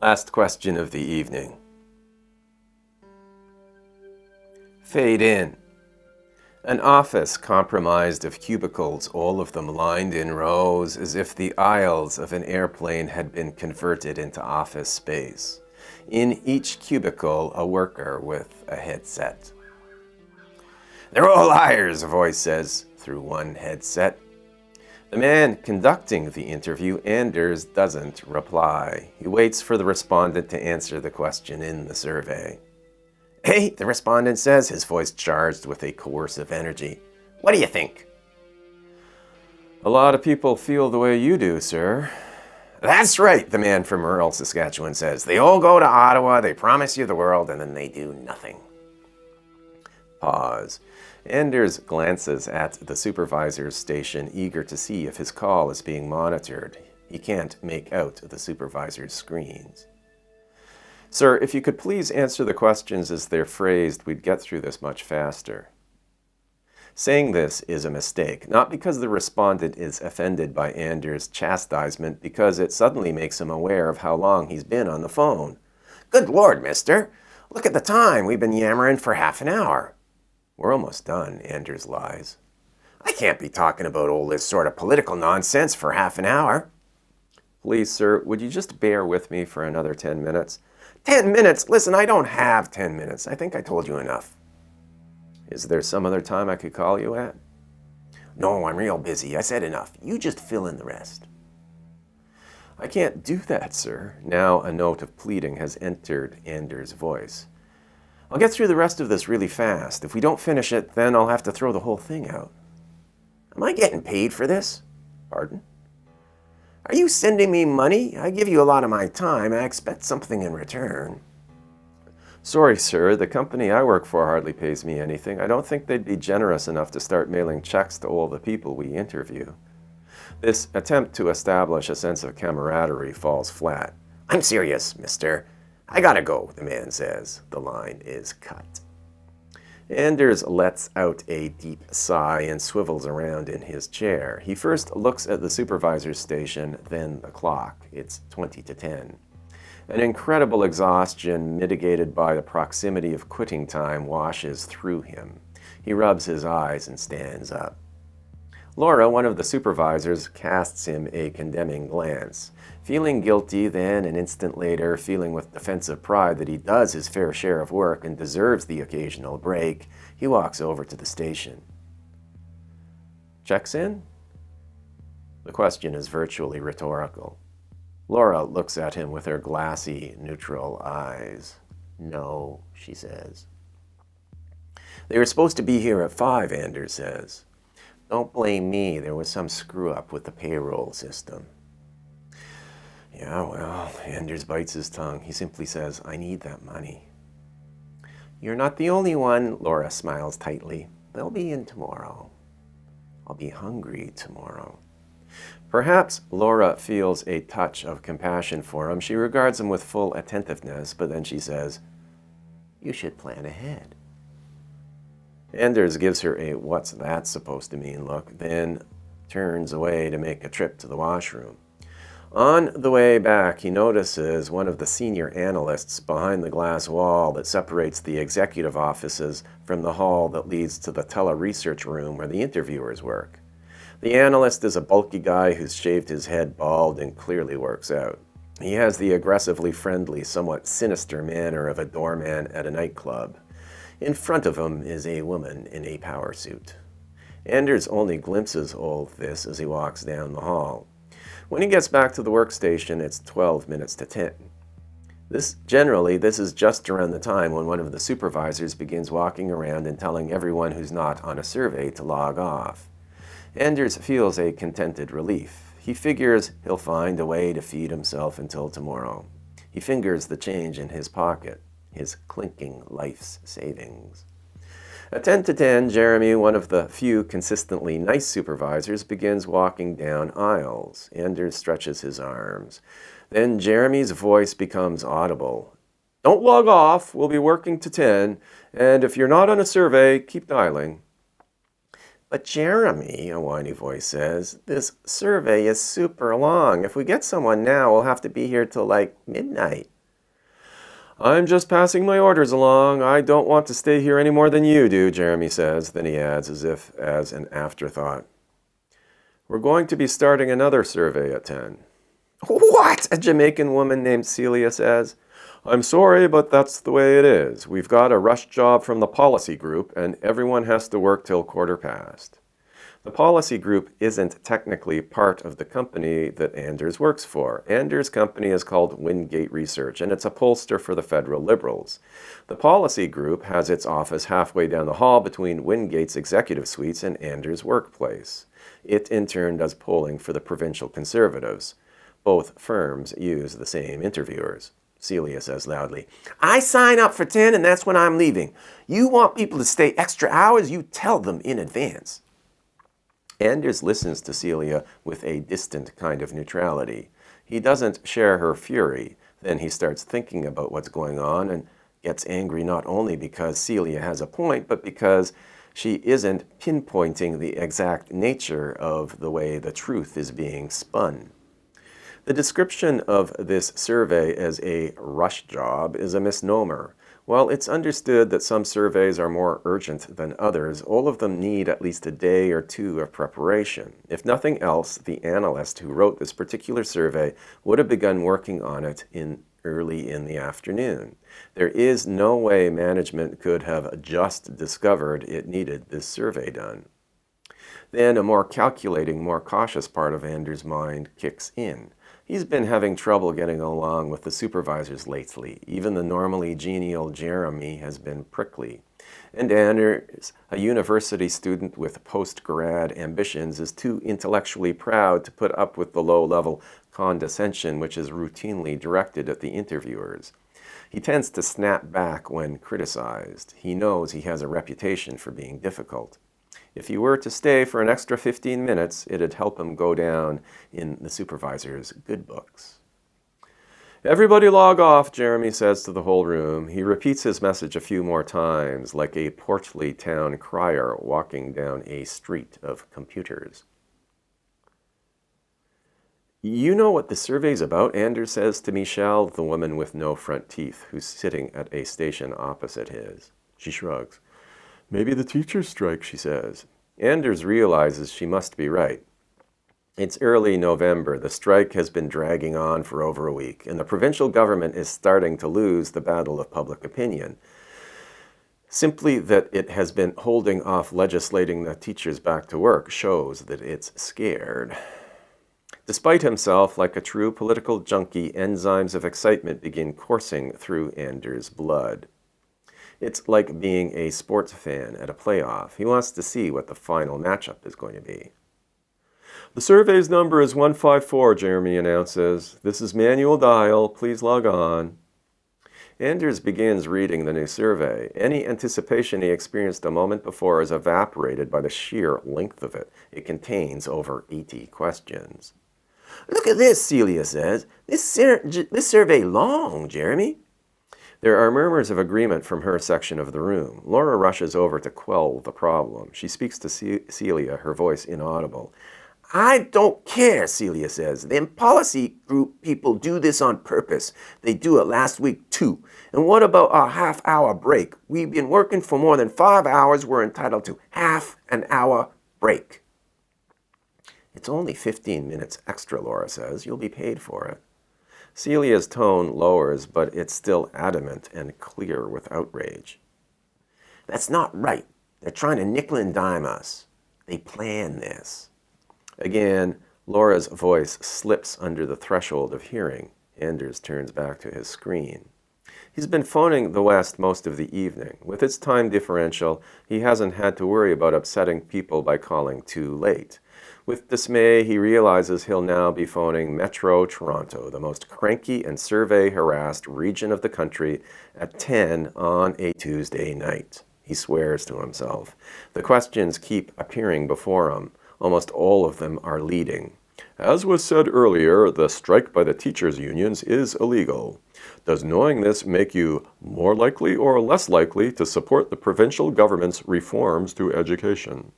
Last question of the evening. Fade in. An office compromised of cubicles, all of them lined in rows as if the aisles of an airplane had been converted into office space. In each cubicle, a worker with a headset. "They're all liars," a voice says through one headset. The man conducting the interview, Anders, doesn't reply. He waits for the respondent to answer the question in the survey. "Hey," the respondent says, his voice charged with a coercive energy. "What do you think?" "A lot of people feel the way you do, sir." "That's right," the man from rural Saskatchewan says. "They all go to Ottawa, they promise you the world, and then they do nothing." Pause. Anders glances at the supervisor's station, eager to see if his call is being monitored. He can't make out the supervisor's screens. "Sir, if you could please answer the questions as they're phrased, we'd get through this much faster." Saying this is a mistake, not because the respondent is offended by Anders' chastisement, because it suddenly makes him aware of how long he's been on the phone. "Good Lord, mister! Look at the time. We've been yammering for half an hour." "We're almost done," Anders lies. "I can't be talking about all this sort of political nonsense for half an hour." "Please, sir, would you just bear with me for another 10 minutes? 10 minutes? Listen, I don't have 10 minutes. I think I told you enough." "Is there some other time I could call you at?" "No, I'm real busy. I said enough. You just fill in the rest." "I can't do that, sir." Now a note of pleading has entered Anders' voice. "I'll get through the rest of this really fast. If we don't finish it, then I'll have to throw the whole thing out." "Am I getting paid for this?" "Pardon?" "Are you sending me money? I give you a lot of my time. I expect something in return." "Sorry, sir. The company I work for hardly pays me anything. I don't think they'd be generous enough to start mailing checks to all the people we interview." This attempt to establish a sense of camaraderie falls flat. "I'm serious, mister. I gotta go," the man says. The line is cut. Anders lets out a deep sigh and swivels around in his chair. He first looks at the supervisor's station, then the clock. It's 20 to 10. An incredible exhaustion, mitigated by the proximity of quitting time, washes through him. He rubs his eyes and stands up. Laura, one of the supervisors, casts him a condemning glance. Feeling guilty, then an instant later, feeling with defensive pride that he does his fair share of work and deserves the occasional break, he walks over to the station. "Checks in?" The question is virtually rhetorical. Laura looks at him with her glassy, neutral eyes. "No," she says. "They were supposed to be here at 5, Anders says. "Don't blame me. There was some screw-up with the payroll system." "Yeah, well," Anders bites his tongue. He simply says, "I need that money." "You're not the only one," Laura smiles tightly. "They'll be in tomorrow." "I'll be hungry tomorrow." Perhaps Laura feels a touch of compassion for him. She regards him with full attentiveness, but then she says, "You should plan ahead." Anders gives her a "what's that supposed to mean" look, then turns away to make a trip to the washroom. On the way back, he notices one of the senior analysts behind the glass wall that separates the executive offices from the hall that leads to the tele-research room where the interviewers work. The analyst is a bulky guy who's shaved his head bald and clearly works out. He has the aggressively friendly, somewhat sinister manner of a doorman at a nightclub. In front of him is a woman in a power suit. Anders only glimpses all of this as he walks down the hall. When he gets back to the workstation, it's 12 minutes to 10. This is just around the time when one of the supervisors begins walking around and telling everyone who's not on a survey to log off. Anders feels a contented relief. He figures he'll find a way to feed himself until tomorrow. He fingers the change in his pocket, his clinking life's savings. At 10 to 10, Jeremy, one of the few consistently nice supervisors, begins walking down aisles. Anders stretches his arms. Then Jeremy's voice becomes audible. "Don't log off. We'll be working to 10. And if you're not on a survey, keep dialing." But Jeremy, a whiny voice says, this survey is super long. If we get someone now, we'll have to be here till like midnight. I'm just passing my orders along. I don't want to stay here any more than you do, Jeremy says. Then he adds, as if as an afterthought, we're going to be starting another survey at 10. What? A Jamaican woman named Celia says. I'm sorry, but that's the way it is. We've got a rush job from the policy group, and everyone has to work till 1:15. The policy group isn't technically part of the company that Anders works for. Anders' company is called Wingate Research, and it's a pollster for the federal Liberals. The policy group has its office halfway down the hall between Wingate's executive suites and Anders' workplace. It in turn does polling for the provincial Conservatives. Both firms use the same interviewers. Celia says loudly, I sign up for 10 and that's when I'm leaving. You want people to stay extra hours, you tell them in advance. Anders listens to Celia with a distant kind of neutrality. He doesn't share her fury. Then he starts thinking about what's going on and gets angry not only because Celia has a point, but because she isn't pinpointing the exact nature of the way the truth is being spun. The description of this survey as a rush job is a misnomer. While it's understood that some surveys are more urgent than others, all of them need at least a day or two of preparation. If nothing else, the analyst who wrote this particular survey would have begun working on it early in the afternoon. There is no way management could have just discovered it needed this survey done. Then a more calculating, more cautious part of Anders' mind kicks in. He's been having trouble getting along with the supervisors lately. Even the normally genial Jeremy has been prickly. And Anders, a university student with post-grad ambitions, is too intellectually proud to put up with the low-level condescension which is routinely directed at the interviewers. He tends to snap back when criticized. He knows he has a reputation for being difficult. If he were to stay for an extra 15 minutes, it'd help him go down in the supervisor's good books. Everybody log off, Jeremy says to the whole room. He repeats his message a few more times, like a portly town crier walking down a street of computers. You know what the survey's about, Anders says to Michelle, the woman with no front teeth, who's sitting at a station opposite his. She shrugs. Maybe the teachers' strike, she says. Anders realizes she must be right. It's early November. The strike has been dragging on for over a week, and the provincial government is starting to lose the battle of public opinion. Simply that it has been holding off legislating the teachers back to work shows that it's scared. Despite himself, like a true political junkie, enzymes of excitement begin coursing through Anders' blood. It's like being a sports fan at a playoff. He wants to see what the final matchup is going to be. The survey's number is 154, Jeremy announces. This is manual dial. Please log on. Anders begins reading the new survey. Any anticipation he experienced a moment before is evaporated by the sheer length of it. It contains over 80 questions. Look at this, Celia says. This survey long, Jeremy. There are murmurs of agreement from her section of the room. Laura rushes over to quell the problem. She speaks to Celia, her voice inaudible. I don't care, Celia says. Them policy group people do this on purpose. They do it last week, too. And what about our half-hour break? We've been working for more than 5 hours. We're entitled to half an hour break. It's only 15 minutes extra, Laura says. You'll be paid for it. Celia's tone lowers, but it's still adamant and clear with outrage. That's not right. They're trying to nickel and dime us. They plan this. Again, Laura's voice slips under the threshold of hearing. Anders turns back to his screen. He's been phoning the West most of the evening. With its time differential, he hasn't had to worry about upsetting people by calling too late. With dismay, he realizes he'll now be phoning Metro Toronto, the most cranky and survey-harassed region of the country, at 10 on a Tuesday night. He swears to himself. The questions keep appearing before him. Almost all of them are leading. As was said earlier, the strike by the teachers' unions is illegal. Does knowing this make you more likely or less likely to support the provincial government's reforms to education?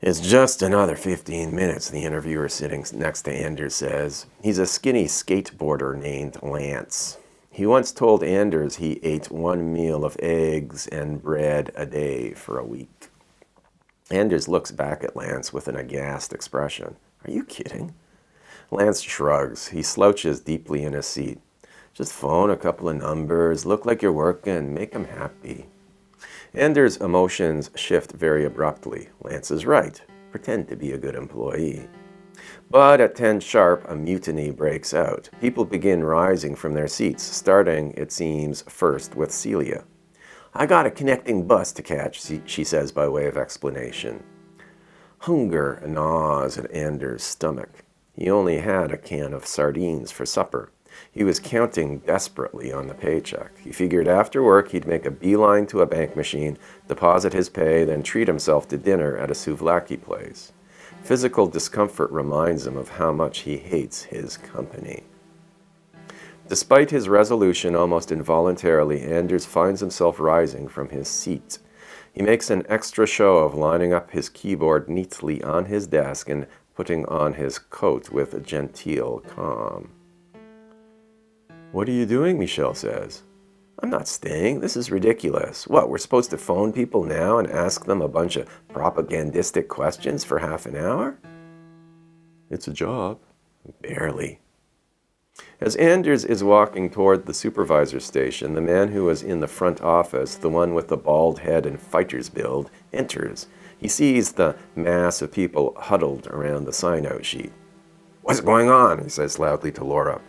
It's just another 15 minutes, the interviewer sitting next to Anders says. He's a skinny skateboarder named Lance. He once told Anders he ate one meal of eggs and bread a day for a week. Anders looks back at Lance with an aghast expression. Are you kidding? Lance shrugs. He slouches deeply in his seat. Just phone a couple of numbers, look like you're working, make him happy. Anders' emotions shift very abruptly. Lance is right. Pretend to be a good employee. But at 10 sharp, a mutiny breaks out. People begin rising from their seats, starting, it seems, first with Celia. I got a connecting bus to catch, she says by way of explanation. Hunger gnaws at Anders' stomach. He only had a can of sardines for supper. He was counting desperately on the paycheck. He figured after work he'd make a beeline to a bank machine, deposit his pay, then treat himself to dinner at a souvlaki place. Physical discomfort reminds him of how much he hates his company. Despite his resolution, almost involuntarily, Anders finds himself rising from his seat. He makes an extra show of lining up his keyboard neatly on his desk and putting on his coat with a genteel calm. What are you doing? Michelle says. I'm not staying. This is ridiculous. What, we're supposed to phone people now and ask them a bunch of propagandistic questions for half an hour? It's a job. Barely. As Anders is walking toward the supervisor's station, the man who was in the front office, the one with the bald head and fighter's build, enters. He sees the mass of people huddled around the sign-out sheet. What's going on? He says loudly to Laura.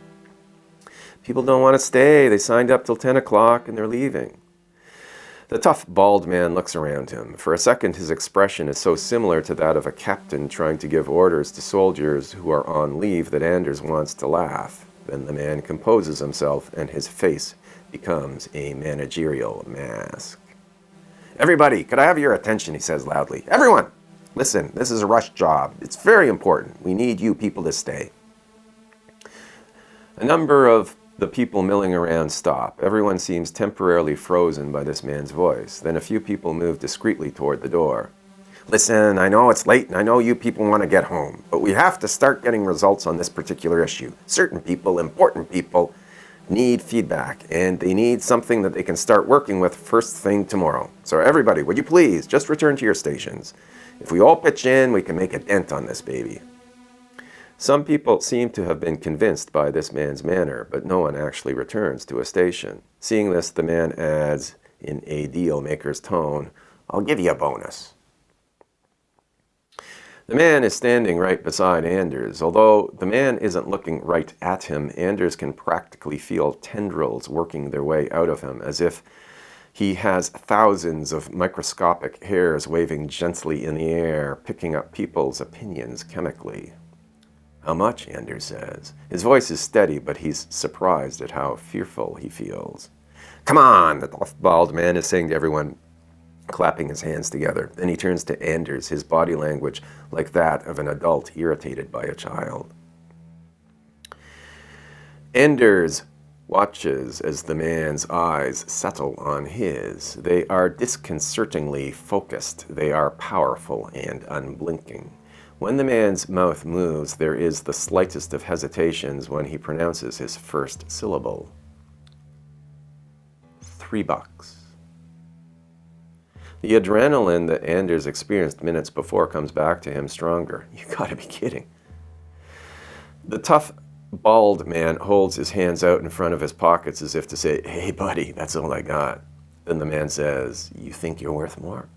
People don't want to stay. They signed up till 10 o'clock and they're leaving. The tough, bald man looks around him. For a second, his expression is so similar to that of a captain trying to give orders to soldiers who are on leave that Anders wants to laugh. Then the man composes himself and his face becomes a managerial mask. Everybody, could I have your attention? He says loudly. Everyone, listen, this is a rush job. It's very important. We need you people to stay. A number of the people milling around stop. Everyone seems temporarily frozen by this man's voice. Then a few people move discreetly toward the door. Listen, I know it's late and I know you people want to get home, but we have to start getting results on this particular issue. Certain people, important people, need feedback and they need something that they can start working with first thing tomorrow. So everybody, would you please just return to your stations? If we all pitch in, we can make a dent on this baby. Some people seem to have been convinced by this man's manner, but no one actually returns to a station. Seeing this, the man adds, in a deal-maker's tone, I'll give you a bonus. The man is standing right beside Anders. Although the man isn't looking right at him, Anders can practically feel tendrils working their way out of him, as if he has thousands of microscopic hairs waving gently in the air, picking up people's opinions chemically. How much? Anders says. His voice is steady, but he's surprised at how fearful he feels. Come on, the tough bald man is saying to everyone, clapping his hands together. Then he turns to Anders, his body language like that of an adult irritated by a child. Anders watches as the man's eyes settle on his. They are disconcertingly focused. They are powerful and unblinking. When the man's mouth moves, there is the slightest of hesitations when he pronounces his first syllable. $3. The adrenaline that Anders experienced minutes before comes back to him stronger. You gotta be kidding. The tough, bald man holds his hands out in front of his pockets as if to say, hey buddy, that's all I got. Then the man says, you think you're worth more?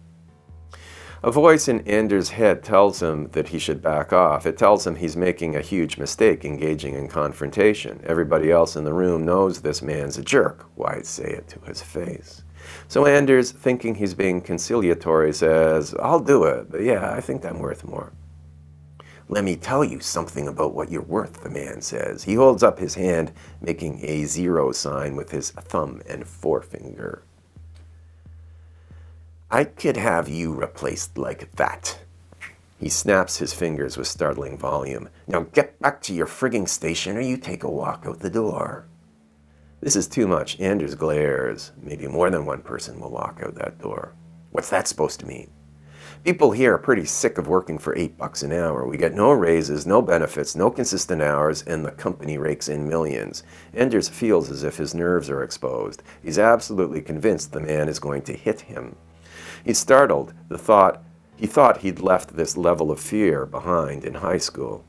A voice in Anders' head tells him that he should back off. It tells him he's making a huge mistake engaging in confrontation. Everybody else in the room knows this man's a jerk. Why say it to his face? So Anders, thinking he's being conciliatory, says, I'll do it, but yeah, I think I'm worth more. Let me tell you something about what you're worth, the man says. He holds up his hand, making a zero sign with his thumb and forefinger. I could have you replaced like that. He snaps his fingers with startling volume. Now get back to your frigging station or you take a walk out the door. This is too much. Anders glares. Maybe more than one person will walk out that door. What's that supposed to mean? People here are pretty sick of working for $8 an hour. We get no raises, no benefits, no consistent hours, and the company rakes in millions. Anders feels as if his nerves are exposed. He's absolutely convinced the man is going to hit him. He's startled. He thought he'd left this level of fear behind in high school.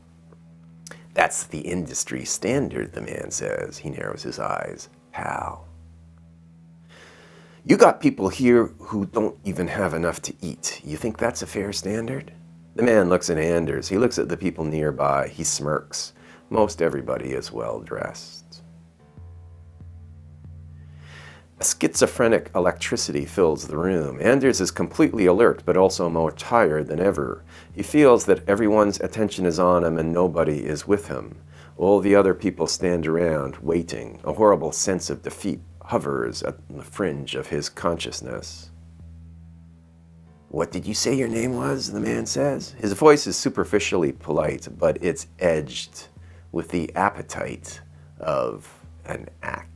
That's the industry standard, the man says. He narrows his eyes. Pal. You got people here who don't even have enough to eat. You think that's a fair standard? The man looks at Anders. He looks at the people nearby. He smirks. Most everybody is well dressed. A schizophrenic electricity fills the room. Anders is completely alert, but also more tired than ever. He feels that everyone's attention is on him and nobody is with him. All the other people stand around, waiting. A horrible sense of defeat hovers at the fringe of his consciousness. What did you say your name was? The man says. His voice is superficially polite, but it's edged with the appetite of an axe.